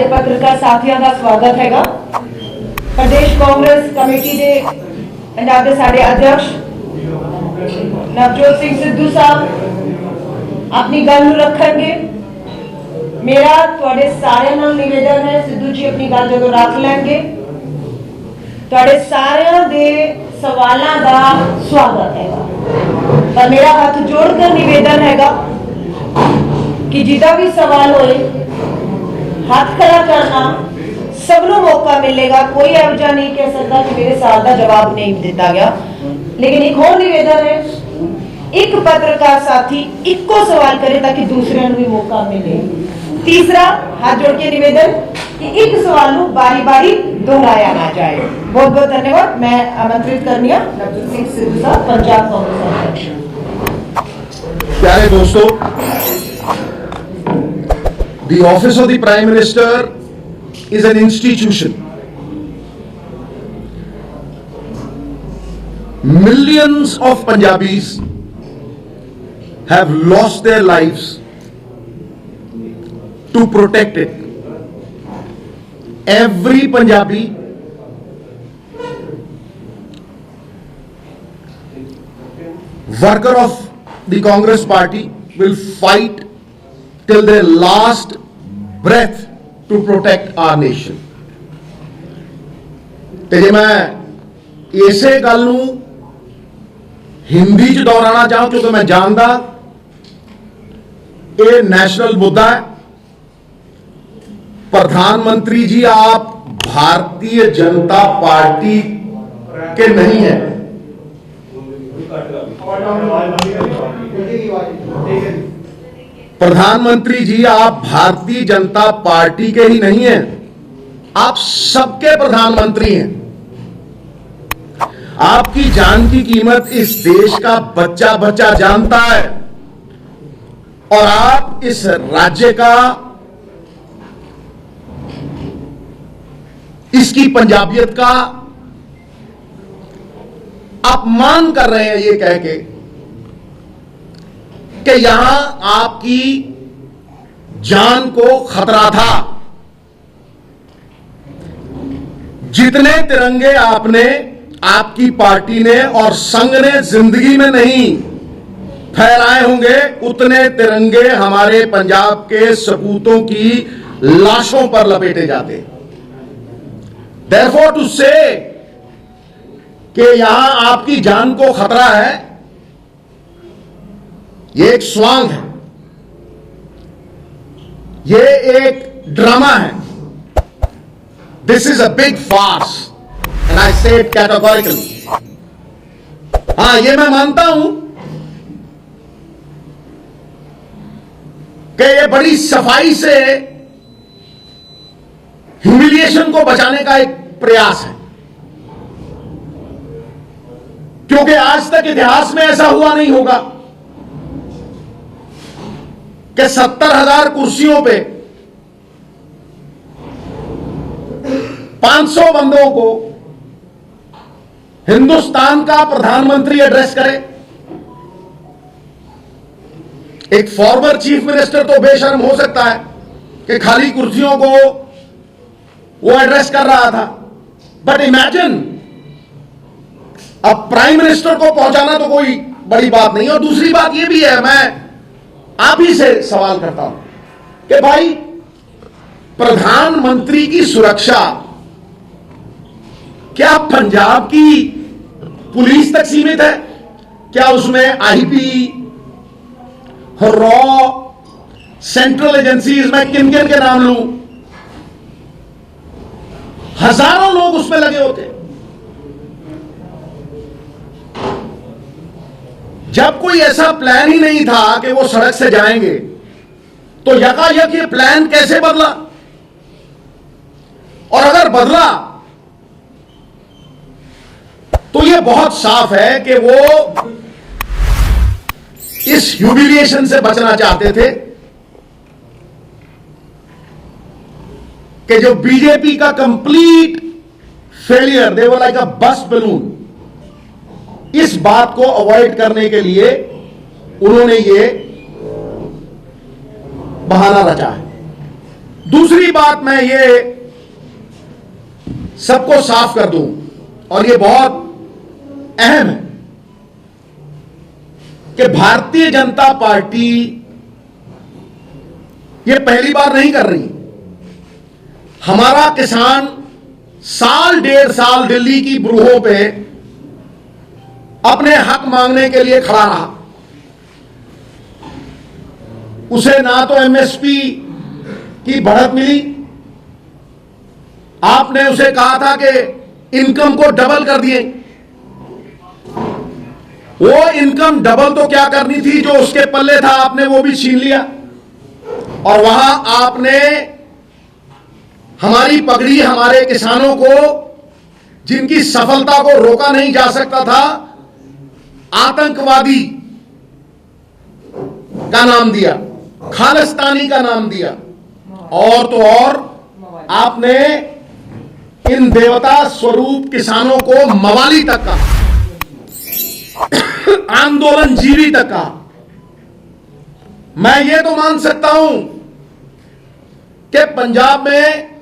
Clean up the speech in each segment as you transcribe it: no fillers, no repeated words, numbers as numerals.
सारे पत्रकार साथियों का स्वागत हैगा। प्रदेश कांग्रेस कमेटी के पंजाब के साढ़े अध्यक्ष नवजोत सिंह सिद्धू साहब अपनी गल नूं रखेंगे। मेरा तुहाडे सारिਆਂ ਨਾਲ निवेदन है, सिद्धू जी अपनी गल जो रख लेंगे तुहाडे सारिਆਂ दे सवालों का स्वागत हैगा। पर मेरा हाथ जोड़कर निवेदन हैगा कि जिदा भी सवाल होए हाथ खड़ा करना, सबनों मौका मिलेगा। कोई ऐसा नहीं कह सकता कि मेरे सवाल का जवाब नहीं दिता गया। लेकिन एक और निवेदन है, एक पत्रकार साथी इको सवाल करे ताकि दूसरे भी मौका मिले। तीसरा हाथ जोड़ के निवेदन कि एक सवाल बारी बारी दोहराया ना जाए। बहुत बहुत धन्यवाद। मैं आमंत्रित करनी हूं नवजोत सिंह सिद्धू साहब, पंजाब कांग्रेस अध्यक्ष। प्यारे दोस्तों, the office of the Prime Minister is an institution. Millions of Punjabis have lost their lives to protect it. Every Punjabi worker of the Congress party will fight till their last breath to protect our nation. ਤੇ ਜੇ ਮੈਂ ਇਸੇ ਗੱਲ ਨੂੰ ਹਿੰਦੀ ਚ ਦੁਹਰਾਉਣਾ ਚਾਹਾਂ ਕਿਉਂਕਿ ਮੈਂ ਜਾਣਦਾ ਇਹ नेशनल मुद्दा है। प्रधानमंत्री जी, आप भारतीय जनता पार्टी के नहीं हैं। प्रधानमंत्री जी, आप भारतीय जनता पार्टी के ही नहीं हैं, आप सबके प्रधानमंत्री हैं। आपकी जान की कीमत इस देश का बच्चा बच्चा जानता है और आप इस राज्य का, इसकी पंजाबियत का अपमान कर रहे हैं ये कह के कि यहां आपकी जान को खतरा था। जितने तिरंगे आपने, आपकी पार्टी ने और संघ ने जिंदगी में नहीं फहराए होंगे, उतने तिरंगे हमारे पंजाब के सपूतों की लाशों पर लपेटे जाते। Therefore to say कि यहां आपकी जान को खतरा है, ये एक स्वांग है, ये एक ड्रामा है। This is a big farce and I say it categorically. हां, ये मैं मानता हूं कि ये बड़ी सफाई से ह्यूमिलिएशन को बचाने का एक प्रयास है, क्योंकि आज तक इतिहास में ऐसा हुआ नहीं होगा कि 70,000 कुर्सियों पे 500 बंदों को हिंदुस्तान का प्रधानमंत्री एड्रेस करे। एक फॉर्मर चीफ मिनिस्टर तो बेशर्म हो सकता है कि खाली कुर्सियों को वो एड्रेस कर रहा था, बट इमेजिन अब प्राइम मिनिस्टर को पहुंचाना तो कोई बड़ी बात नहीं। और दूसरी बात ये भी है, मैं आप ही से सवाल करता हूं कि भाई, प्रधानमंत्री की सुरक्षा क्या पंजाब की पुलिस तक सीमित है? क्या उसमें आईबी, रॉ, सेंट्रल एजेंसीज, मैं किन किन के नाम लूं, हजारों लोग उसमें लगे होते। जब कोई ऐसा प्लान ही नहीं था कि वो सड़क से जाएंगे, तो यकायक ये प्लान कैसे बदला? और अगर बदला तो ये बहुत साफ है कि वो इस ह्यूमिलिएशन से बचना चाहते थे कि जो बीजेपी का complete failure, they were like अ बस बलून, इस बात को अवॉइड करने के लिए उन्होंने ये बहाना रचा है। दूसरी बात मैं ये सबको साफ कर दूं, और ये बहुत अहम है कि भारतीय जनता पार्टी ये पहली बार नहीं कर रही। हमारा किसान साल डेढ़ साल दिल्ली की ब्रूहों पे अपने हक मांगने के लिए खड़ा रहा। उसे ना तो एमएसपी की बढ़त मिली, आपने उसे कहा था कि इनकम को डबल कर दिए। वो इनकम डबल तो क्या करनी थी, जो उसके पल्ले था आपने वो भी छीन लिया। और वहां आपने हमारी पगड़ी, हमारे किसानों को, जिनकी सफलता को रोका नहीं जा सकता था, आतंकवादी का नाम दिया, खालिस्तानी का नाम दिया, और तो और आपने इन देवता स्वरूप किसानों को मवाली तक कहा, आंदोलन जीवी तक कहा। मैं ये तो मान सकता हूं कि पंजाब में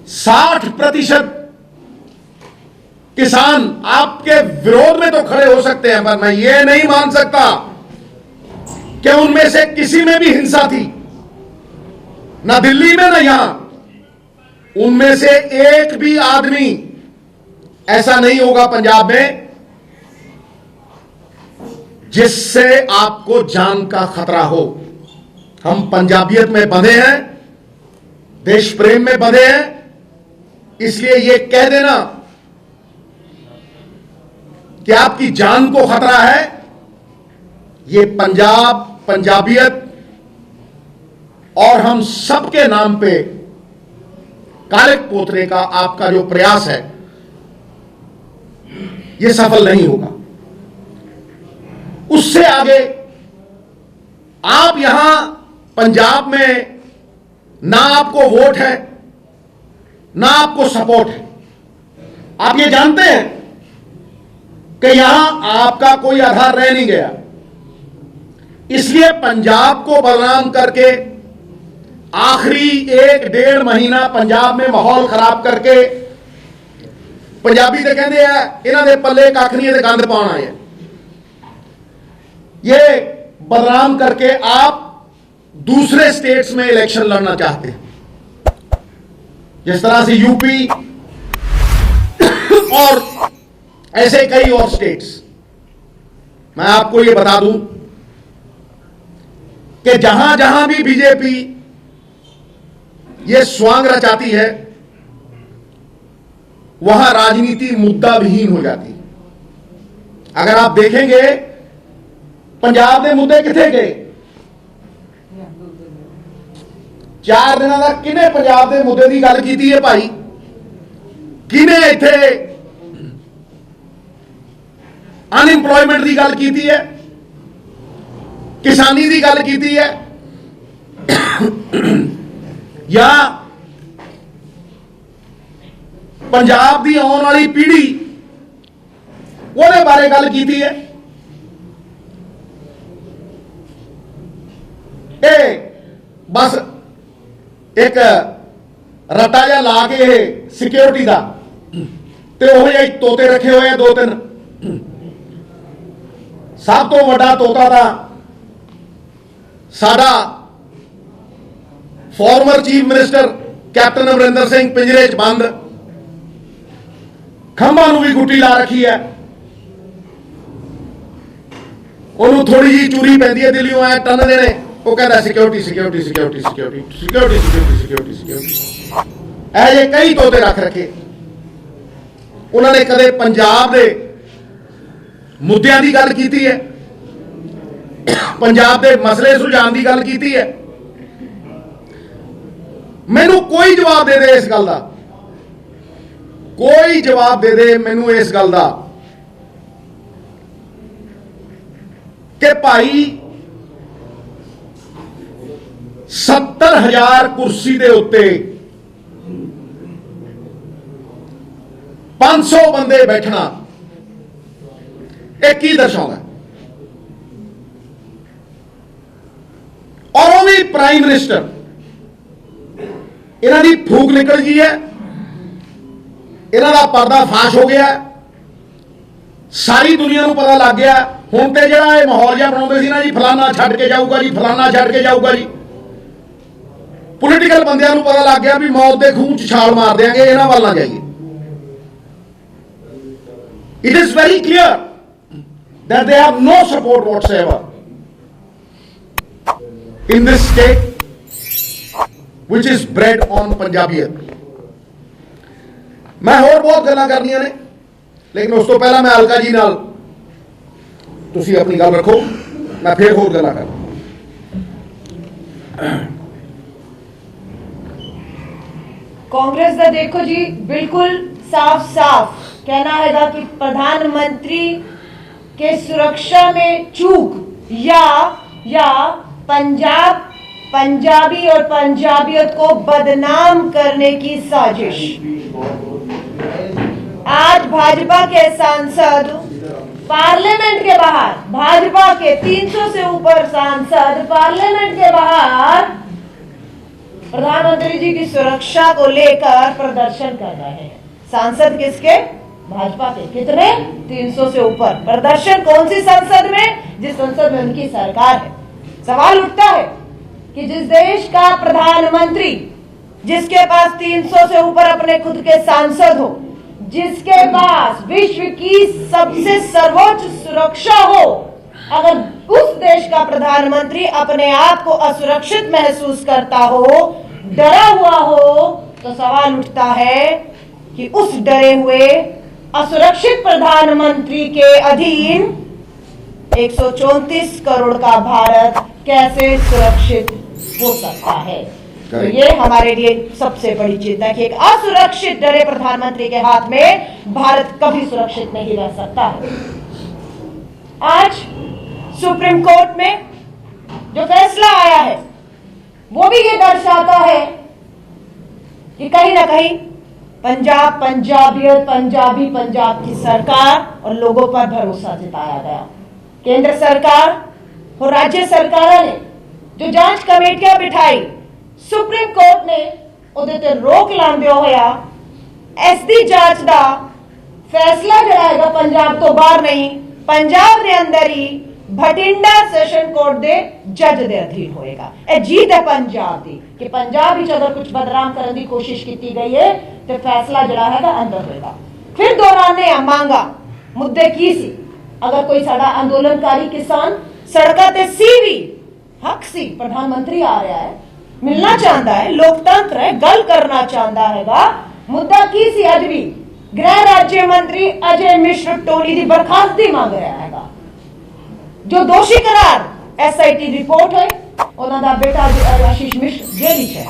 60% किसान आपके विरोध में तो खड़े हो सकते हैं, पर मैं ये नहीं मान सकता कि उनमें से किसी में भी हिंसा थी, ना दिल्ली में ना यहां। उनमें से एक भी आदमी ऐसा नहीं होगा पंजाब में जिससे आपको जान का खतरा हो। हम पंजाबियत में बंधे हैं, देश प्रेम में बंधे हैं, इसलिए यह कह देना कि आपकी जान को खतरा है, यह पंजाब, पंजाबियत और हम सबके नाम पे कालिक पोतने का आपका जो प्रयास है, यह सफल नहीं होगा। उससे आगे आप यहां पंजाब में ना आपको वोट है, ना आपको सपोर्ट है। आप ये जानते हैं कि यहां आपका कोई आधार रह नहीं गया, इसलिए पंजाब को बदनाम करके आखिरी 1-1.5 महीना पंजाब में माहौल खराब करके, पंजाबी तो कहते हैं इन्हां दे पल्ले कख नहीं ते गंद पाउण आए, ये बदनाम करके आप दूसरे स्टेट्स में इलेक्शन लड़ना चाहते हैं, जिस तरह से यूपी और ऐसे कई और स्टेट्स। मैं आपको ये बता दूं कि जहां जहां भी बीजेपी ये स्वांग रचाती है, वहां राजनीति मुद्दा विहीन हो जाती है। अगर आप देखेंगे पंजाब के मुद्दे किथे गए, 4 दिनों तक किने पंजाब के मुद्दे की गल की है भाई? किने इथे अनएम्प्लॉयमेंट की गल की है, किसानी की गल की है, या पंजाब की आने वाली पीढ़ी वो बारे गल की है? बस एक रटा जा ला के सिक्योरिटी का तोते रखे हुए 2-3। सब तो वड्डा तोता था साडा former chief minister captain Amarinder Singh पिंजरे च बंद, खंभा नूं भी गुट्टी ला रखी है, उन्होंने थोड़ी जी चूरी पैंदी है दिल्ली आए टन देने, वो कहता security security security security security security security security. ऐसे कई तोते रख रखे। उन्होंने कदे पंजाब के मुद्दों की गल की है, पंजाब के मसले सुलझाने की गल की है? मैनू कोई जवाब दे दे इस गल का, कोई जवाब दे दे मैनू इस गल का कि भाई 70,000 कुर्सी के उत्ते 500 बंदे बैठना एक की दर्शाता, और वो भी ਪ੍ਰਾਈਮ ਮਿਨਿਸਟਰ, ਇਹਨਾਂ ਦੀ ਫੂਕ ਨਿਕਲ ਗਈ ਹੈ, ਇਹਨਾਂ ਦਾ ਪਰਦਾ ਫਾਸ਼ ਹੋ ਗਿਆ, ਸਾਰੀ ਦੁਨੀਆ ਨੂੰ ਪਤਾ ਲੱਗ ਗਿਆ। ਹੁਣ ਤੇ ਜਿਹੜਾ ਇਹ ਮਾਹੌਲ ਜਿਹਾ ਬਣਾਉਂਦੇ ਸੀ ਨਾ ਜੀ, ਫਲਾਨਾ ਛੱਡ ਕੇ ਜਾਊਗਾ ਜੀ, ਫਲਾਨਾ ਛੱਡ ਕੇ ਜਾਊਗਾ ਜੀ, ਪੋਲੀਟੀਕਲ ਬੰਦਿਆਂ ਨੂੰ ਪਤਾ ਲੱਗ ਗਿਆ ਵੀ ਮੌਤ ਦੇ ਖੂਹ 'ਚ ਛਾਲ ਮਾਰ ਦਿਆਂਗੇ, ਇਹਨਾਂ ਵੱਲ ਨਾ ਜਾਈਏ। It is very clear that they have no support whatsoever in this state which is bred on Punjabiyat. मैं होर बहुत गल्लां करनियां ने, लेकिन उस तो पहला मैं अलका जी नाल तुसी अपनी गल रखो, मैं फिर होर गल्लां कर। कांग्रेस का देखो जी बिल्कुल साफ साफ कहना है कि प्रधानमंत्री के सुरक्षा में चूक या पंजाबी और पंजाबियत को बदनाम करने की साजिश। आज भाजपा के सांसद पार्लियामेंट के बाहर, भाजपा के 300 से ऊपर सांसद पार्लियामेंट के बाहर प्रधानमंत्री जी की सुरक्षा को लेकर प्रदर्शन कर रहे हैं। सांसद किसके? भाजपा के। कितने? 300 से ऊपर। प्रदर्शन कौन सी संसद में? जिस संसद में उनकी सरकार है। सवाल उठता है कि जिस देश का प्रधानमंत्री, जिसके पास 300 से ऊपर अपने खुद के सांसद हो, जिसके पास विश्व की सबसे सर्वोच्च सुरक्षा हो, अगर उस देश का प्रधानमंत्री अपने आप को असुरक्षित महसूस करता हो, डरा हुआ हो, तो सवाल उठता है कि उस डरे हुए असुरक्षित प्रधानमंत्री के अधीन 134 करोड़ का भारत कैसे सुरक्षित हो सकता है। तो ये हमारे लिए सबसे बड़ी चिंता है कि एक असुरक्षित डरे प्रधानमंत्री के हाथ में भारत कभी सुरक्षित नहीं रह सकता है। आज सुप्रीम कोर्ट में जो फैसला आया है वो भी ये दर्शाता है कि कहीं ना कहीं पंजाब, पंजाबियत, पंजाब की सरकार और लोगों पर भरोसा जताया गया। केंद्र सरकार और राज्य सरकारों ने जो जांच कमेटियां बिठाई, सुप्रीम कोर्ट ने ਉਹਦੇ ਤੇ रोक ਲਾਉਂਦਿਆਂ ਹੋਇਆ ਐਸਦੀ ਜਾਂਚ ਦਾ फैसला ਜਿਹੜਾ ਹੈਗਾ पंजाब तो बाहर नहीं, पंजाब ਦੇ अंदर ही भटिंडा सैशन कोर्ट दे जज दे अधीन होएगा। ਇਹ जीत है पंजाब ਦੀ कि पंजाब ਵਿੱਚ अगर कुछ बदनाम ਕਰਨ ਦੀ कोशिश की गई है तो फैसला ਜਿਹੜਾ ਹੈਗਾ अंदर होएगा। फिर दोहराने मांगा मुद्दे की सी, अगर कोई साडा अंदोलनकारी किसान सड़कों ते सी भी हक सी, प्रधानमंत्री आ रहा है, मिलना चाहता है, लोकतंत्र है, गल करना चाहता हैगा, मुद्दा की सी अज भी गृह राज्य मंत्री अजय मिश्र टोनी की बर्खास्तगी मांग रहा हैगा। जो दोषी करार एसआईटी रिपोर्ट है, उन्होंने बेटा आशीष मिश्र जेल है,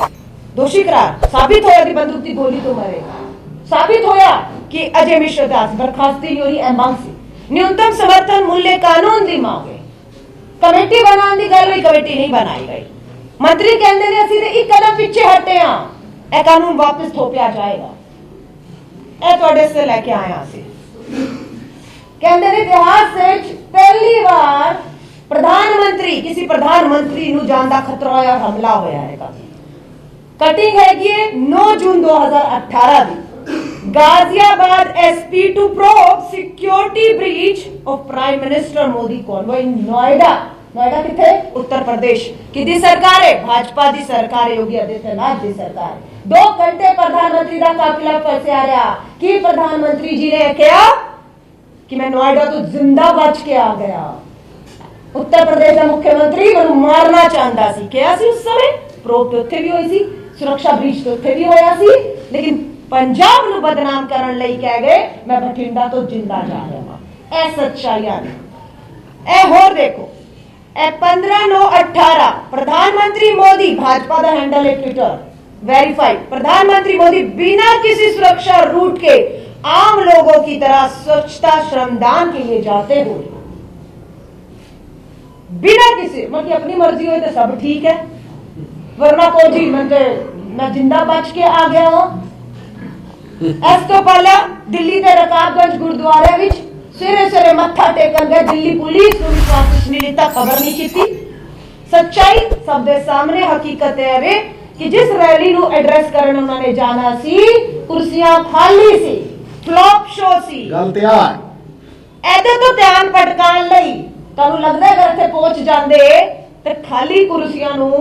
दोषी करार साबित होया कि बंदूक की गोली तो मरेगा, साबित होया कि अजय मिश्र दास बर्खास्तगी नहीं हो रही, मांग सी न्यूनतम समर्थन मूल्य कानून की मांग है। कमेटी बनाने की गल हुई, कमेटी नहीं बनाई गई। मंत्री कहते हैं असं एक कदम पिछे हटे हाँ, यह कानून वापस थोपिया जाएगा। यह तुहाडे से लेके आया सी, कहते हैं इतिहास पहली बार प्रधानमंत्री, किसी प्रधानमंत्री नूं जान दा खतरा होया, हमला होया है। कटिंग हैगी 9 जून 2018 दी, Ghaziabad SP to probe security breach of prime minister Modi convoy in Noida. Noida किथे? उत्तर प्रदेश। किदी सरकार है? भाजपा दी सरकार है, योगी आदित्यनाथ दी सरकार है। 2 घंटे प्रधानमंत्री का काफिला फंसया रहा कि प्रधानमंत्री जी ने कहा कि मैं नोएडा तो जिंदा बच के आ गया। उत्तर प्रदेश का मुख्यमंत्री मैं मारना चाहता सी, क्या सी उस समय प्रोब तो उत्थे भी हुई सी, सुरक्षा ब्रीच तो उत्थे भी होया सी, लेकिन पंजाब नूं बदनाम करन लई कह गए मैं बठिंडा तो जिंदा जा रहा। ए सच्चाइयां ने। ए होर देखो, ए 15/9/18 प्रधानमंत्री मोदी, भाजपा दा हैंडल है ट्विटर वेरीफाइड, प्रधानमंत्री मोदी बिना किसी सुरक्षा रूट के आम लोगों की तरह स्वच्छता श्रमदान के लिए जाते हुए, बिना किसी मतलब अपनी मर्जी हो तो सब ठीक है, वरना को जी मैं जिंदा बच के आ गया हूं। इस तो पहले दिल्ली के रकाबगंज गुरुद्वारे विच सवेरे सवेरे मत्था टेकन गए, दिल्ली पुलिस को विश्वास नहीं लिता, खबर नहीं की, सच्चाई सब दे सामने हकीकत है वे कि जिस रैली ਨੂੰ ਐਡਰੈਸ ਕਰਨ ਉਹਨਾਂ ਨੇ ਜਾਣਾ ਸੀ ਕੁਰਸੀਆਂ ਖਾਲੀ ਸੀ ਫਲॉप ਸ਼ੋ ਸੀ ਗੱਲ ਤੇ ਆ ਇਹਦੇ ਤੋਂ ਧਿਆਨ ਭਟਕਾਉਣ ਲਈ ਤੁਹਾਨੂੰ ਲੱਗਦਾ ਹੈ ਅਗਰ ਇੱਥੇ ਪਹੁੰਚ ਜਾਂਦੇ ਤੇ ਖਾਲੀ ਕੁਰਸੀਆਂ ਨੂੰ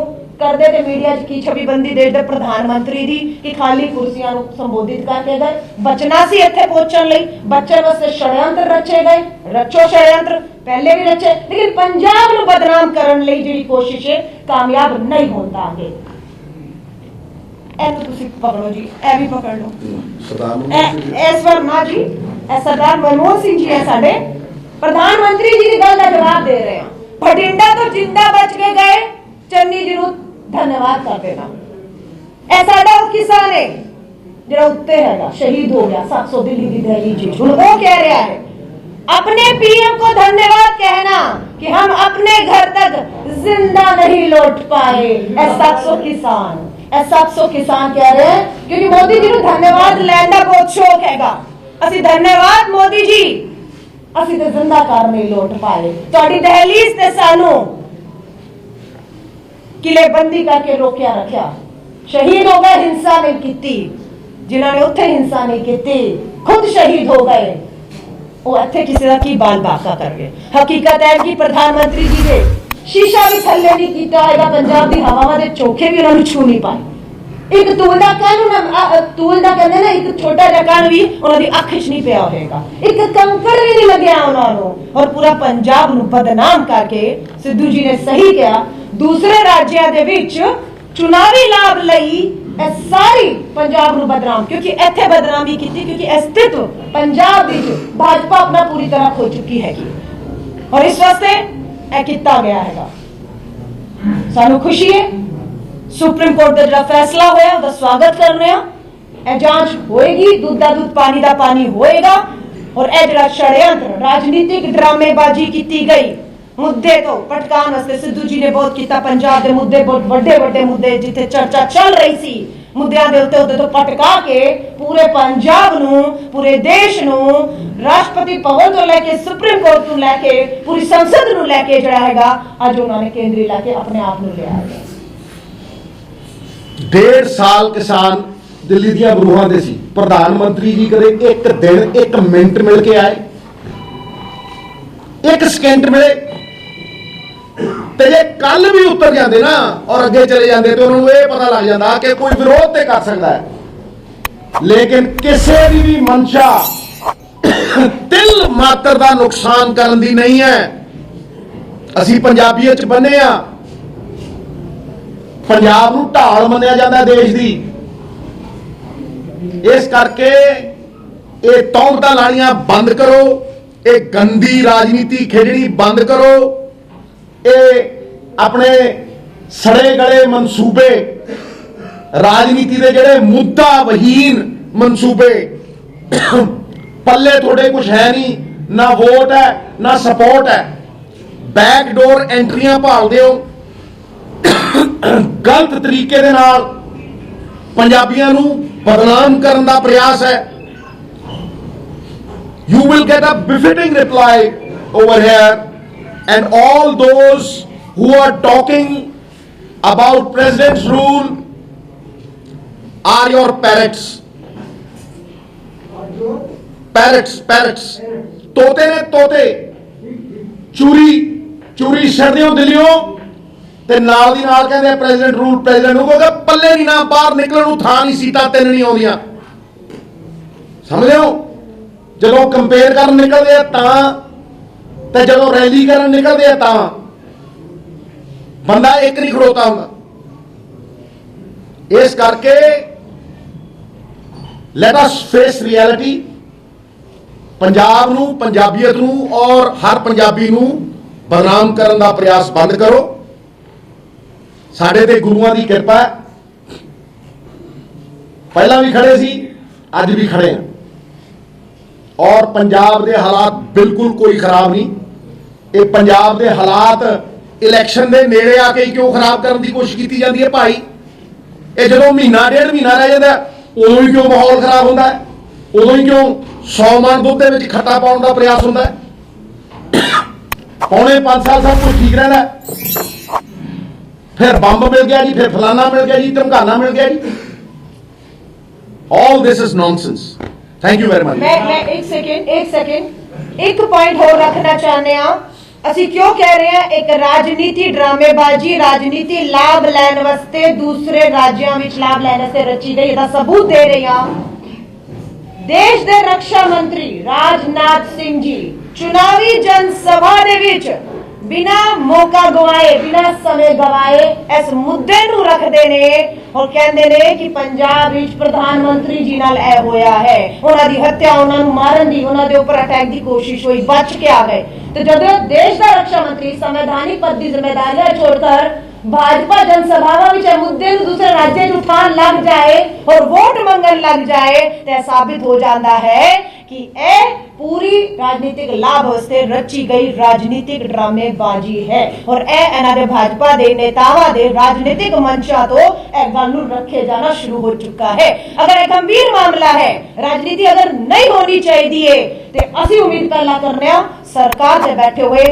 ਕਰਦੇ ਤੇ ਮੀਡੀਆ 'ਚ ਕੀ ਛਵੀਬੰਦੀ ਦੇਖਦੇ ਪ੍ਰਧਾਨ ਮੰਤਰੀ ਦੀ ਕਿ ਖਾਲੀ ਕੁਰਸੀਆਂ ਨੂੰ ਸੰਬੋਧਿਤ ਕਰਕੇ ਗਏ ਬਚਣਾ ਸੀ ਇੱਥੇ ਪਹੁੰਚਣ ਲਈ ਬੱਚੇ ਵਾਸਤੇ षड्यंत्र रचे गए रचो षड्यंत्र पहले भी रचे लेकिन पंजाब ਨੂੰ ਬਦਨਾਮ ਕਰਨ ਲਈ ਜਿਹੜੀ ਕੋਸ਼ਿਸ਼ ਹੈ ਕਾਮਯਾਬ ਨਹੀਂ ਹੁੰਦਾ ਆਗੇ ਇਹਨੂੰ ਤੁਸੀਂ ਪਕੜੋ ਜੀ ਇਹ ਵੀ ਪਕੜ ਲਓ ਇਸ ਵਰਮਾ ਜੀ ਇਹ ਸਰਦਾਰ ਮਨਮੋਹਨ ਸਿੰਘ ਜੀ ਹੈ ਸਾਡੇ ਪ੍ਰਧਾਨ ਮੰਤਰੀ ਜੀ ਦੀ ਗੱਲ ਦਾ ਜਵਾਬ ਦੇ ਰਹੇ ਹਾਂ ਬਠਿੰਡਾ ਤੋਂ ਜਿੰਦਾ ਬਚ ਕੇ ਗਏ ਚੰਨੀ ਜੀ ਨੂੰ ਧੰਨਵਾਦ ਕਰ ਦੇਣਾ ਇਹ ਸਾਡਾ ਉਹ ਕਿਸਾਨ ਹੈ ਜਿਹੜਾ ਉੱਤੇ ਹੈਗਾ ਸ਼ਹੀਦ ਹੋ ਗਿਆ 700 ਦਿੱਲੀ ਦੀ ਦਹਿਲੀ ਜੀ ਹੁਣ ਉਹ ਕਹਿ ਰਿਹਾ ਹੈ अपने पीएम को धन्यवाद कहना कि हम अपने घर तक जिंदा नहीं लौट पाए ऐसा 700 किसान कह रहे हैं क्योंकि मोदी जी को धन्यवाद लैंड का बहुत शौक हैगा असि धन्यवाद मोदी जी असि तो जिंदा घर नहीं लौट पाए ਤੁਹਾਡੀ ਦਹਲੀਜ਼ ਤੇ ਸਾਨੂੰ किलेबंदी करके रोकिया रखा शहीद हो गए हिंसा नहीं की जिन्होंने उत्थे हिंसा नहीं की खुद शहीद हो गए वो इत्थे किसी का की बाल बाका कर गए हकीकत है कि प्रधानमंत्री जी ने शीशा भी थल्ले नहीं कीता हैगा पंजाब दी हवावां दे चोखे भी उन्होंने छू नहीं पाए एक तूल दा कहंदे ना एक छोटा जिहा कण भी उन्हां दी अख च नहीं पिया होएगा एक कंकड़ भी नहीं लग्या उन्हां नूं और पूरा पंजाब नूं बदनाम करके सिद्धू जी ने सही कहा दूसरे राज्यां दे विच चुनावी लाभ लई सारी पंजाब ਨੂੰ ਬਦਨਾਮ क्योंकि ਇੱਥੇ ਬਦਨਾਮੀ ਕੀਤੀ क्योंकि अस्तित्व पंजाब ਵਿੱਚ भाजपा अपना पूरी तरह खो चुकी हैगी और इस वास्ते ਇਹ ਕੀਤਾ ਗਿਆ ਹੈਗਾ ਸਾਨੂੰ ਖੁਸ਼ੀ ਹੈ ਸੁਪਰੀਮ ਕੋਰਟ ਦਾ ਜਿਹੜਾ ਫੈਸਲਾ ਹੋਇਆ ਉਹਦਾ ਸਵਾਗਤ ਕਰ ਰਹੇ ਹਾਂ ਇਹ ਜਾਂਚ ਹੋਏਗੀ ਦੁੱਧ ਦਾ ਦੁੱਧ ਪਾਣੀ ਦਾ ਪਾਣੀ ਹੋਏਗਾ और ਇਹ ਜਿਹੜਾ षड्यंत्र राजनीतिक ड्रामेबाजी ਕੀਤੀ गई मुद्दे तो पटकान वास्ते सिद्धू जी ने बहुत किया पंजाब के मुद्दे बहुत बड़े मुद्दे जिथे चर्चा चल रही सी मुद्दों के उत्ते तो पटका के पूरे पंजाब नूं पूरे देश नूं राष्ट्रपति भवन तो लैके सुप्रीम कोर्ट नूं लैके पूरी संसद नूं लैके जिहड़ा हैगा अज उन्होंने केंद्री लैके अपने आप नूं लिया है 1.5 साल किसान दिल्ली ਦੀਆਂ ਬਰੂਹਾਂ ਦੇ ਸੀ प्रधानमंत्री जी कदे एक दिन एक मिनट मिल के आए एक सेकंड मिले ਤੇ ਜੇ ਕੱਲ ਵੀ ਉਤਰ ਜਾਂਦੇ ਨਾ ਔਰ ਅੱਗੇ ਚਲੇ ਜਾਂਦੇ ਤੇ ਉਹਨਾਂ ਨੂੰ ਇਹ ਪਤਾ ਲੱਗ ਜਾਂਦਾ ਕਿ ਕੋਈ ਵਿਰੋਧ ਤੇ ਕਰ ਸਕਦਾ ਹੈ ਲੇਕਿਨ ਕਿਸੇ ਦੀ ਵੀ ਮਨਸ਼ਾ ਤਿਲ ਮਾਤਰ ਦਾ ਨੁਕਸਾਨ ਕਰਨ ਦੀ ਨਹੀਂ ਹੈ ਅਸੀਂ ਪੰਜਾਬੀਅਤ ਚ ਬੰਨੇ ਆ ਪੰਜਾਬ ਨੂੰ ਢਾਲ ਮੰਨਿਆ ਜਾਂਦਾ ਦੇਸ਼ ਦੀ ਇਸ ਕਰਕੇ ਇਹ ਤੌਹਮਤਾਂ ਲਾਣੀਆਂ ਬੰਦ ਕਰੋ ਇਹ ਗੰਦੀ ਰਾਜਨੀਤੀ ਖੇਡਣੀ ਬੰਦ ਕਰੋ अपने सड़े गले मनसूबे राजनीति के जड़े मुद्दा वहीन मनसूबे पल्ले थोड़े कुछ है नहीं ना वोट है ना सपोर्ट है बैकडोर एंट्रियां भालदे हो गलत तरीके दे नाल पंजाबियां नूं बदनाम करन दा प्रयास है you will get a befitting reply over here and all those who are talking about president's rule are your parrots तोते ने तोते चूरी छड्डदे हो दिल्लीओं ते नाल दी नाल कहंदे प्रेसिडेंट रूल क्योंकि पल्ले नहीं ना बाहर निकलण नूं थां नहीं सीटां तिन्न नहीं आउंदियां समझदे हो जदों कंपेयर करन निकलदे आ तां ਤੇ ਜਦੋਂ ਰੈਲੀ ਕਰਨ ਨਿਕਲਦੇ ਆ ਤਾਂ ਬੰਦਾ ਇੱਕ ਨਹੀਂ ਖੜੋਤਾ ਹੁੰਦਾ ਇਸ ਕਰਕੇ let us face reality Punjab ਨੂੰ ਪੰਜਾਬੀਅਤ ਨੂੰ ਔਰ ਹਰ ਪੰਜਾਬੀ ਨੂੰ ਬਦਨਾਮ ਕਰਨ ਦਾ ਪ੍ਰਯਾਸ ਬੰਦ ਕਰੋ ਸਾਡੇ ਤੇ ਗੁਰੂਆਂ ਦੀ ਕਿਰਪਾ ਹੈ ਪਹਿਲਾਂ ਵੀ ਖੜੇ ਸੀ ਅੱਜ ਵੀ ਖੜੇ ਹਾਂ और पंजाब के हालात बिल्कुल कोई खराब नहीं ये पंजाब के हालात इलैक्शन के नेड़े आके ही क्यों खराब करने की कोशिश की जाती है भाई ये जो महीना 1.5 महीना रह जाता है उदों ही क्यों माहौल खराब होता है उदों ही क्यों 100 मन दुध के खट्टा पाने का प्रयास होता है पौने 5 साल सब कुछ ठीक रहता है फिर बंब मिल गया जी, फिर फलाना मिल गया जी, धमकाना मिल गया जी। All this is nonsense. Thank you very much. मैं एक सेकेंड एक पॉइंट होर रखना चाहते हैं। ਅਸੀਂ क्यों कह रहे हैं एक राजनीति ड्रामेबाजी, राजनीति लाभ लैन वास्ते दूसरे राज्यों में लाभ लैन वास्ते रची गई, ਇਹਦਾ सबूत दे रही हां। देश के रक्षा मंत्री राजनाथ सिंह जी चुनावी जनसभा दे विच बिना मौका गवाए, बिना समय गवाए इस मुद्दे नूं रखते ने और कहते ने कि पंजाब विच प्रधानमंत्री जी नाल ऐ होया है, उन्हां दी हत्या, उन्हां नूं मारन दी, उन्हां दे उपर अटैक दी कोशिश हुई, बच के आ गए। तो जब देश का रक्षा मंत्री संवैधानिक पद की जिम्मेदारियां छोड़कर भाजपा जनसभावां विच मुद्दे नूं दूसरे राज्य च उठान लग जाए और वोट मंगन लग जाए तो साबित हो जाता है कि यह पूरी राजनीतिक लाभ वास्ते रची गई राजनीतिक ड्रामेबाजी है और यह भाजपा के नेतावां दे राजनीतिक मंचा तो यह गल नूं रखे जाना शुरू हो चुका है। अगर यह गंभीर मामला है, राजनीति अगर नहीं होनी चाहिए तो असी उम्मीद पहला करने सरकार से बैठे हुए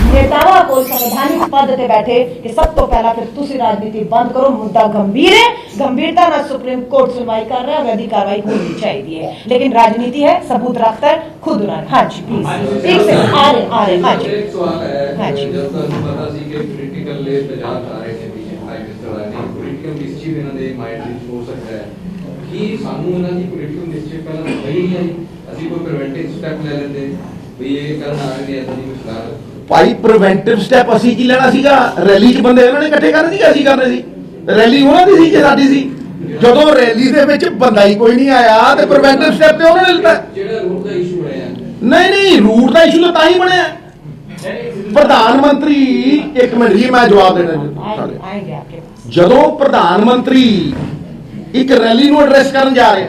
नेतावां को संवैधानिक पद से बैठे कि सब तो पहला फिर तुसी राजनीति बंद करो, मुद्दा गंभीर है, गंभीरता ना सुप्रीम कोर्ट सुनवाई कर रहा है, वैधी कार्रवाई होनी चाहिए। लेकिन राजनीति है, सबूत रखता है खुद ना। हाँ जी प्लीज एक सेकंड आ रहे हाँ जी। एक सवाल है, हाँ जी। जब तक पता सी कि पॉलिटिकल ले तजाब आ रहे थे पीछे प्राइम मिनिस्टर वाले पॉलिटिकल मिस्चीफ इन्हां दे माइंड विच हो सकता है कि सानू इन्हां दी पॉलिटिकल मिस्चीफ पहला वही है, ਅਸੀਂ ਕੋਈ ਪ੍ਰੀਵੈਂਟਿਵ ਸਟੈਪ ਲੈ ਲੈਂਦੇ ਵੀ ਇਹ ਕਰਨ ਆ ਰਹੇ ਨੇ ਇਦਾਂ ਦੀ ਮੁਸ਼ਕਲ। ਭਾਈ ਪ੍ਰੀਵੈਂਟਿਵ ਸਟੈਪ ਅਸੀਂ ਕੀ ਲੈਣਾ ਸੀਗਾ? ਰੈਲੀ 'ਚ ਬੰਦੇ ਉਹਨਾਂ ਨੇ ਇਕੱਠੇ ਕਰਨੇ ਸੀ, ਅਸੀਂ ਕਰਨੇ ਸੀ? ਰੈਲੀ ਉਹਨਾਂ ਦੀ ਸੀ ਕਿ ਸਾਡੀ ਸੀ? ਜਦੋਂ ਰੈਲੀ ਦੇ ਵਿੱਚ ਬੰਦਾ ਹੀ ਕੋਈ ਨਹੀਂ ਆਇਆ ਤੇ ਪ੍ਰੀਵੈਂਟਿਵ ਸਟੈਪ ਤੇ ਉਹਨਾਂ ਨੇ ਲਿੱਤਾ। ਜਿਹੜਾ ਰੂਟ ਦਾ ਇਸ਼ੂ ਬਣਿਆ ਨਹੀਂ ਰੂਟ ਦਾ ਇਸ਼ੂ ਤਾਂ ਹੀ ਬਣਿਆ। ਪ੍ਰਧਾਨ ਮੰਤਰੀ ਇੱਕ ਮਿੰਟ ਜੀ ਮੈਂ ਜਵਾਬ ਦੇਣਾ। ਜਦੋਂ ਪ੍ਰਧਾਨ ਮੰਤਰੀ ਇੱਕ ਰੈਲੀ ਨੂੰ ਐਡਰੈਸ ਕਰਨ ਜਾ ਰਹੇ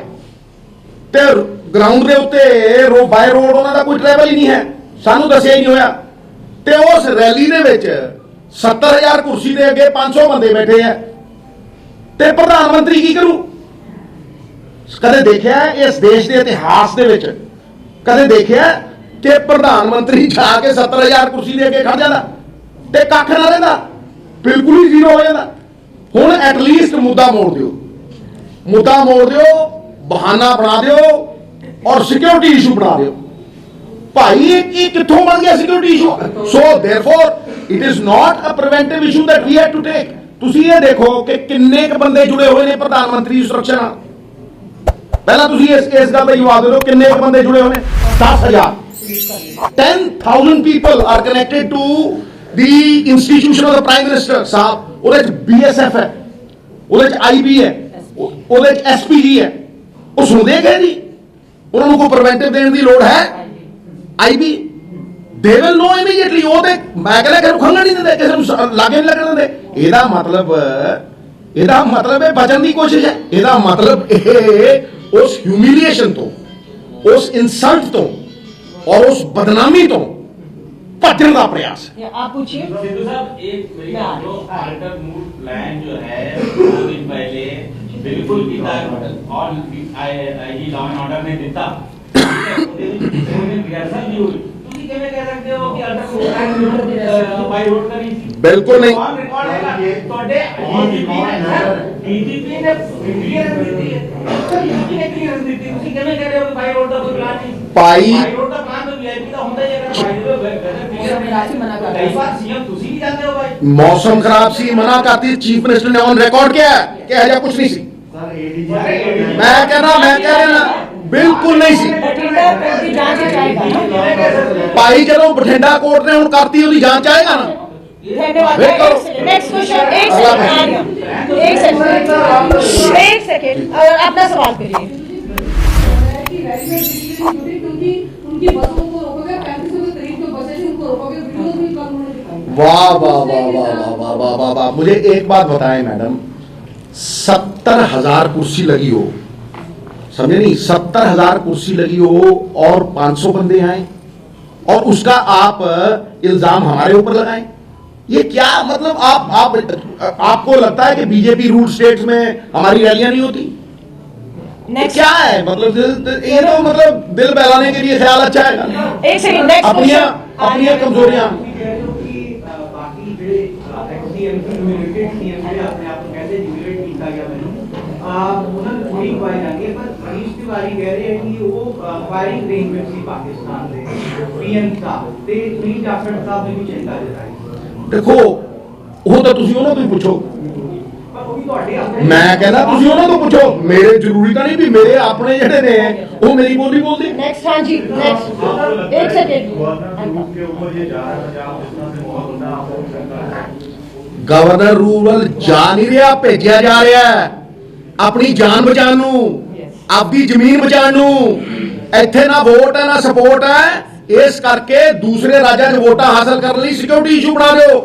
ਤੇ ग्राउंड के उत्ते बाय रोड उन्होंने कोई ट्रैवल ही नहीं है, सानू दसिया ही नहीं होया ते उस रैली दे विच 70,000 कुर्सी दे अगे 500 बंदे बैठे हैं ते प्रधानमंत्री की करू? कदे देखिया इस देश के इतिहास दे विच कदे देखिया कि प्रधानमंत्री जाके 70,000 कुर्सी दे अगे खड़ जाता ते कख ना रहिंदा, बिल्कुल ही जीरो हो जाता। हुण एटलीस्ट मुद्दा मोड़ दिओ, मुद्दा मोड़ दिओ, बहाना बना दिओ और सिक्योरिटी इशू बना दिओ। भाई ये कित्थों बन गया security issue? So therefore it is not a preventive issue that we have to take. तुसी ये देखो कि किन्ने क बंदे जुड़े हुए ने प्रधानमंत्री दी सुरक्षा नाल। पहला तुसी इस गल दा जवाब दे दो, किन्ने क बंदे जुड़े हुए ने? 10,000 10,000 people are connected to the institution of the prime minister साहब। ਉਹਦੇ ਚ BSF है, ਉਹਦੇ ਚ IB है, ਉਹਦੇ ਚ SPG है। ਉਹ ਸੁਣਦੇ ਗਏ ਜੀ? ਉਹਨਾਂ ਨੂੰ ਕੋਈ ਪ੍ਰੀਵੈਂਟਿਵ ਦੇਣ ਦੀ ਲੋੜ ਹੈ? IB they will no immediately. ਉਹ ਤੇ ਮੈਂ ਕਹਿੰਦਾ ਕਿ ਖੰਗਣ ਨਹੀਂ ਦਿੰਦੇ, ਕਿਸੇ ਨੂੰ ਲਾਗੇ ਨਹੀਂ ਲੱਗਣ ਦਿੰਦੇ। ਇਹਦਾ ਮਤਲਬ ਇਹ ਬਚਣ ਦੀ ਕੋਸ਼ਿਸ਼ ਹੈ। ਇਹਦਾ ਮਤਲਬ ਇਹ ਉਸ ਹਿਊਮਿਲੀਏਸ਼ਨ ਤੋਂ, ਉਸ ਇਨਸਲਟ ਤੋਂ और उस बदनामी तो भजन का प्रयास है। आप पूछिए सिद्धू साहब, एक मेरी जो अल्टर मूव प्लान जो है 2 दिन पहले बिल्कुल किया और आई लॉ एंड ऑर्डर ने दिता रिहर्सल भी हुई। ਤੁਸੀਂ ਕਿਵੇਂ ਕਹਿ ਸਕਦੇ ਹੋ ਕਿ alter move plan by road ਕਰੀ ਸੀ? बिल्कुल नहीं। ਔਨ ਰਿਕਾਰਡ ਹੈ ਤੁਹਾਡੇ ਡੀਜੀਪੀ ਨੇ ਕਲੀਅਰ ਦਿੱਤੀ ਹੈ, ਡੀਜੀਪੀ ਨੇ ਕਲੀਅਰ ਦਿੱਤੀ। ਤੁਸੀਂ ਕਿਵੇਂ ਕਹਿ ਰਹੇ ਹੋ ਕਿ ਬਾਈ ਰੋਡ ਦਾ ਕੋਈ ਪਲਾਨ ਨਹੀਂ? ਭਾਈ ਰੋਡ ਦਾ ਪਲਾਨ ਤਾਂ ਵੀਆਈਪੀ ਦਾ ਹੁੰਦਾ ਹੀ ਹੈ। ਅगर कई बार सीएम ਤੁਸੀਂ ਵੀ ਜਾਂਦੇ ਹੋ ਭਾਈ। मौसम खराब सी मना करती, चीफ मिनिस्टर ने ऑन रिकॉर्ड किया है कि हजा कुछ नहीं सी। मैं कह रहा ना बिल्कुल नहीं सी। भाई जदों बठिंडा कोर्ट ने हुण करती ओदी जांच आएगा ना। Next question. एक सेकंड अपना सवाल करिए। क्योंकि उनकी बसों को रोकोगे, 35 के करीब जो बसें थी उनको रोकोगे, वीडियो भी कम होने दिखाई। वाह वाह वाह वाह वाह वाह वाह वाह वाह। मुझे एक बात बताएं मैडम, 70,000 कुर्सी लगी हो, समझे नहीं? 70,000 कुर्सी लगी हो और 500 बंदे आए और उसका आप इल्जाम हमारे ऊपर लगाएं, ये क्या मतलब? आपको लगता है कि बीजेपी रूल स्टेट्स में हमारी रैलियां नहीं होती? क्या है मतलब? ये तो मतलब दिल बहलाने के लिए ख्याल अच्छा है। एक सेकंड। अपनी कमजोरियां बाकी जो ਕਿ ਉਹ ਫਾਇਰਿੰਗ ਰੇਂਜ ਵਿੱਚ ਸੀ ਪਾਕਿਸਤਾਨ ਦੇ ਪੀਐਮ ਸਾਹਿਬ ਤੇ ਪ੍ਰੀਤ ਜਾਖੜ ਸਾਹਿਬ ਨੇ ਵੀ ਚਿੰਤਾ ਜਤਾਈ। ਦੇਖੋ ਉਹ ਤਾਂ ਤੁਸੀਂ ਉਹਨਾਂ ਤੋਂ ਹੀ ਪੁੱਛੋ। ਪਰ ਉਹ ਵੀ ਤੁਹਾਡੇ ਆਪਣੇ ਮੈਂ ਕਹਿੰਦਾ ਤੁਸੀਂ ਉਹਨਾਂ ਤੋਂ ਪੁੱਛੋ, ਮੇਰੇ ਜ਼ਰੂਰੀ ਤਾਂ ਨਹੀਂ ਵੀ ਮੇਰੇ ਆਪਣੇ ਜਿਹੜੇ ਨੇ ਉਹ ਮੇਰੀ ਬੋਲੀ ਬੋਲਦੇ। नेक्स्ट, हाँ जी नेक्स्ट, एक सेकेंड। ਗਵਰਨਰ ਰੂਰਲ ਜਾ ਨਹੀਂ ਰਿਹਾ, ਭੇਜਿਆ ਜਾ ਰਿਹਾ ਹੈ ਆਪਣੀ ਜਾਨ ਬਚਾਉਣ ਨੂੰ, ਆਪਦੀ ਜ਼ਮੀਨ ਬਚਾਉਣ ਨੂੰ। ਇੱਥੇ ਨਾ ਵੋਟ ਹੈ ਨਾ ਸਪੋਰਟ ਹੈ, ਇਸ ਕਰਕੇ ਦੂਸਰੇ ਰਾਜਾਂ 'ਚ ਵੋਟਾਂ ਹਾਸਲ ਕਰਨ ਲਈ ਸਿਕਿਉਰਿਟੀ ਇਸ਼ੂ ਬਣਾ ਦਿਓ।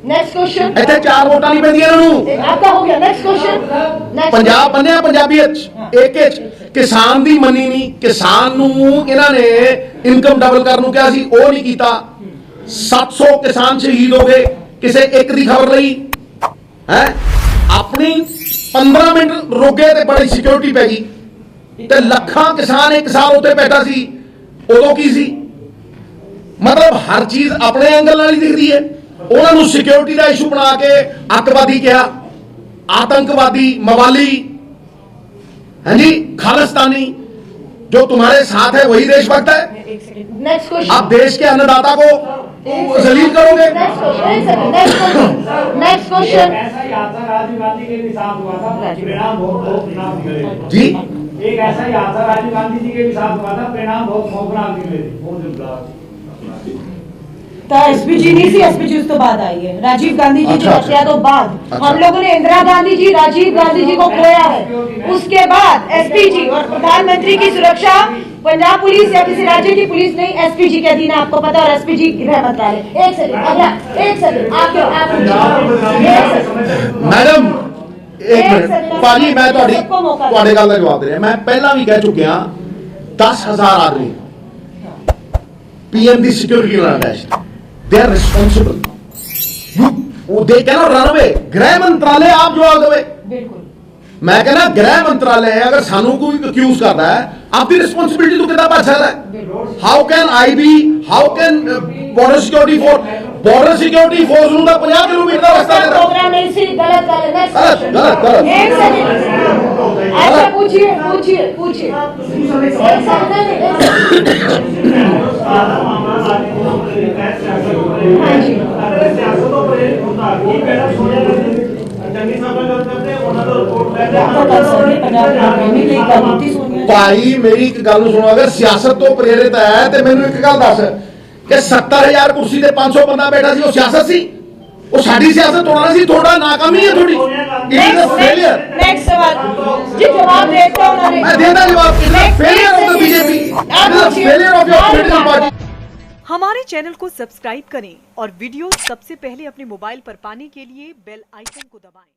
Next question. ਇੱਥੇ 4 ਵੋਟਾਂ ਨਹੀਂ ਪੈਂਦੀਆਂ ਇਹਨਾਂ ਨੂੰ। आपका हो गया, नेक्स्ट क्वेश्चन। ਪੰਜਾਬ ਬੰਨਿਆ ਪੰਜਾਬੀਅਤ 'ਚ ਇੱਕ 'ਚ ਕਿਸਾਨ ਦੀ ਮੰਨੀ ਨਹੀਂ, ਕਿਸਾਨ ਨੂੰ ਇਹਨਾਂ ਨੇ ਇਨਕਮ ਡਬਲ ਕਰਨ ਨੂੰ ਕਿਹਾ ਸੀ, ਉਹ ਨਹੀਂ ਕੀਤਾ। 700 ਕਿਸਾਨ ਸ਼ਹੀਦ ਹੋ ਗਏ ਕਿਸੇ ਇੱਕ ਦੀ ਖਬਰ ਲਈ ਹੈ। ਆਪਣੀ 15 ਮਿੰਟ ਰੁਕੇ ਤੇ ਬੜੀ ਸਿਕਿਉਰਿਟੀ ਪੈ ਗਈ ਤੇ ਲੱਖਾਂ ਕਿਸਾਨ ਇੱਕ ਸਾਲ ਉੱਤੇ ਬੈਠਾ ਸੀ, ਉਦੋਂ ਕੀ ਸੀ? ਮਤਲਬ ਹਰ ਚੀਜ਼ ਆਪਣੇ ਐਂਗਲ ਨਾਲ ਹੀ ਦਿਖਦੀ ਹੈ। ਉਹਨਾਂ ਨੂੰ ਸਿਕਿਉਰਿਟੀ ਦਾ ਇਸ਼ੂ ਬਣਾ ਕੇ ਅੱਤਵਾਦੀ ਕਿਹਾ, आतंकवादी, मवाली, हाँ जी, खालिस्तानी। जो तुम्हारे साथ है वही देशभक्त है। Next question. आप देश के अन्नदाता को जलील करोगे। Next question. ऐसा ही हादसा राजीव गांधी के भी साथ हुआ था, परिणाम बहुत खौफनाक निकले। जी, एक ऐसा ही हादसा राजीव गांधी जी के भी साथ हुआ था, परिणाम बहुत खौफनाक निकले थे। तो एसपीजी नहीं सी, एसपीजी उस तो बाद आई है। राजीव गांधी जी की अच्छा, हत्या तो बाद। अच्छा। हम लोगों ने इंदिरा गांधी जी, राजीव गांधी जी को खोया है, उसके बाद एसपीजी और प्रधानमंत्री की सुरक्षा पंजाब पुलिस या किसी राज्य की पुलिस नहीं, एसपीजी के अधीन है, आपको पता है। एसपीजी गृह मंत्रालय। एक सेकंड, एक सेकंड, मैडम एक मिनट ਭਾਜੀ, ਮੈਂ ਤੁਹਾਡੇ ਗੱਲ ਦਾ ਜਵਾਬ ਦੇ ਰਿਹਾ। ਮੈਂ ਪਹਿਲਾਂ ਵੀ ਕਹਿ ਚੁੱਕਿਆ 10,000 ਆਦਮੀ पीएम ਦੀ ਸਿਕਿਉਰਿਟੀ ਨਾਲ attached, they are responsible, they cannot run away। गृह मंत्रालय आप जवाब देवे। बिल्कुल। मैं कहना गृह मंत्रालय है, अगर सानू कोई अक्यूज करता है, आपकी रिस्पांसिबिलिटी तो कितना बच सकता है। How can IB, how can border security force ਨੂੰ ਤਾਂ 50 किलोमीटर ਦਾ रास्ता देता। प्रोग्राम नहीं सी, गलत गलत। गलत। एक सेकंड, ऐसा पूछिए। एक ਭਾਈ ਮੇਰੀ ਇੱਕ ਗੱਲ ਨੂੰ ਸੁਣੋ, ਅਗਰ ਸਿਆਸਤ ਤੋਂ ਪ੍ਰੇਰਿਤ ਹੈ ਤੇ ਮੈਨੂੰ ਇੱਕ ਗੱਲ ਦੱਸ ਕਿ 70,000 ਕੁਰਸੀ ਤੇ 500 ਬੰਦਾ ਬੈਠਾ ਸੀ, ਉਹ ਸਿਆਸਤ ਸੀ? ਉਹ ਸਾਡੀ ਸਿਆਸਤ ਤੋੜਨਾ ਸੀ? ਤੁਹਾਡਾ ਨਾਕਾਮੀ ਹੈ ਤੁਹਾਡੀ। It is a failure. Next सवाल जी, जवाब देता हूं ना। मैं देता जवाब। It is a failure of the BJP, it is a failure of your political party. हमारे चैनल को सब्सक्राइब करें और वीडियो सबसे पहले अपने मोबाइल पर पाने के लिए बेल आइकन को दबाएं।